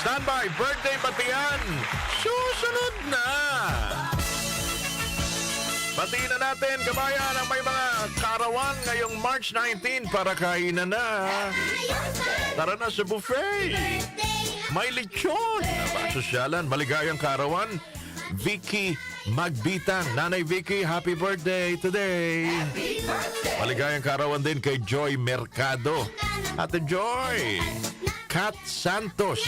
Standby, birthday batian. Susunod na. Batiin na natin, kabayan, ang may mga karawan ngayong March 19 para kainan na. Tara na sa buffet. May lechon. Sosyalan, maligayang karawan. Vicky Magbitang. Nanay Vicky, happy birthday today. Maligayang karawan din kay Joy Mercado. Ate Joy. Kat Santos.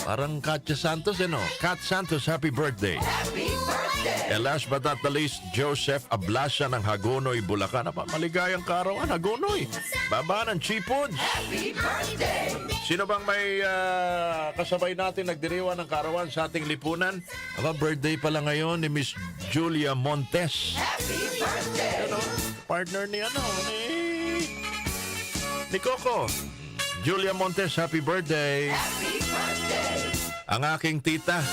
Parang Katya Santos, no? Kat Santos, happy birthday. And last but not the least, Joseph Ablasya ng Hagonoy, Bulacan. Maligayang karawan, Hagonoy. Baba ng Chipod. Sino bang may kasabay natin nagdiriwan ng karawan sa ating lipunan? Birthday pala ngayon ni Miss Julia Montes. Ano? Partner ni ni Coco. Julia Montes, happy birthday. Ang aking tita,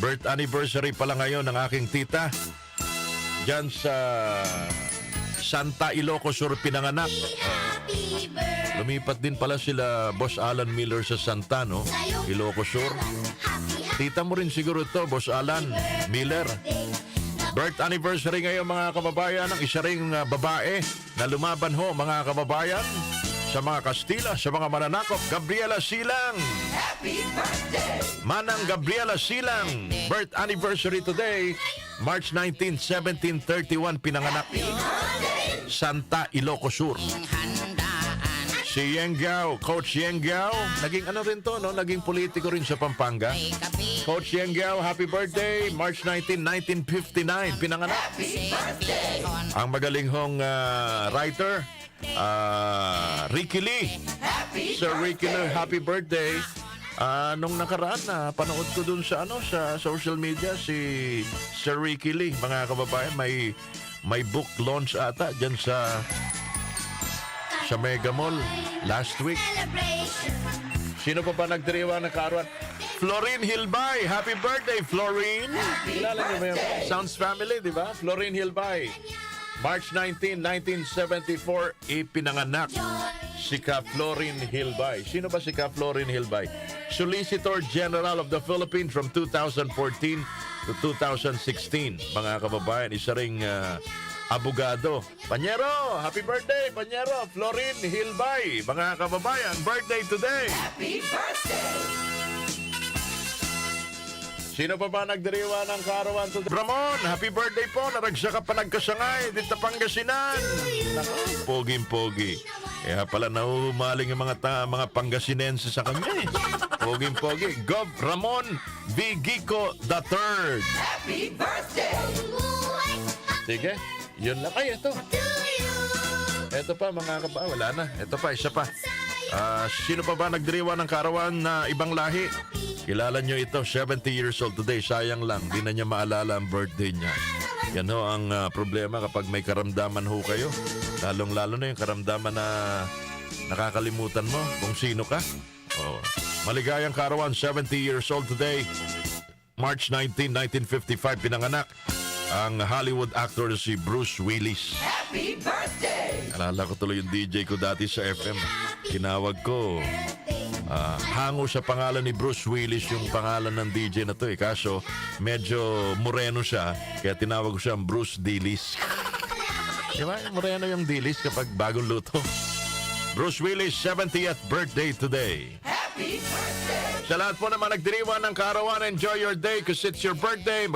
birth anniversary pala ngayon ng aking tita. Diyan sa Santa Ilocos Sur pinanganak. Lumipat din pala sila Boss Alan Miller sa Santa, no? Ilocos Sur. Tita mo rin siguro to, Boss Alan Miller. Birth anniversary ngayon mga kababayan ng isa ring babae na lumaban ho mga kababayan sa mga Kastila, sa mga mananakop. Gabriela Silang. Happy birthday! Manang Gabriela Silang. Birth anniversary today, March 19, 1731, pinanganak. Santa Ilocos Sur. Si Yenggao, Coach Yenggao, naging ano rin to, no? Naging politiko rin sa Pampanga. Coach Yenggao, happy birthday, March 19, 1959, pinanganak. Ang magaling hong writer, Ricky Lee. Sir Ricky Lee, happy birthday. Nung nakaraan na panood ko dun sa sa social media si Sir Ricky Lee, mga kababayan, may book launch ata diyan sa Mega Mall last week. Sino pa ba nagdiriwa ng karawan? Florine Hilbay, happy birthday Florine. Kilala niyo ba yung Sounds Family, di ba? Florine Hilbay. March 19, 1974, ipinanganak si Ka Florine Hilbay. Sino ba si Ka Florine Hilbay? Solicitor General of the Philippines from 2014 to 2016. Mga kababayan, isa ring abogado. Panyero, happy birthday, Panyero. Florine Hilbay. Mga kababayan, birthday today. Happy birthday! Sino pa ba nagdiriwa ng karawan today? Ramon, happy birthday po. Naragsa ka pa nagkasangay dito Pangasinan. Poging-pogi. Kaya pala nahuhumaling yung mga Pangasinense sa kanya eh. Poging-pogi. Gov Ramon Vigico III. Happy birthday! Sige, yun lang. Ay, ito. Ito pa mga kaba. Wala na. Ito pa, isa pa. Sino pa ba nagdiriwa ng karawan na ibang lahi? Kilala nyo ito, 70 years old today. Sayang lang, di na niya maalala ang birthday niya. Yan ho ang problema kapag may karamdaman ho kayo. Lalong-lalo na yung karamdaman na nakakalimutan mo kung sino ka. Oh. Maligayang karawan, 70 years old today. March 19, 1955, pinanganak ang Hollywood actor si Bruce Willis. Happy birthday! Alala ko tuloy yung DJ ko dati sa FM. Kinawag ko. Hango sa pangalan ni Bruce Willis yung pangalan ng DJ na to eh. Kaso medyo moreno siya, kaya tinawag ko siyang Bruce Dillis. Diba? Moreno yung Dillis kapag bagong luto. Bruce Willis, 70th birthday today. Happy birthday! Sa lahat po naman nagdiriwan ng karawan, enjoy your day because it's your birthday.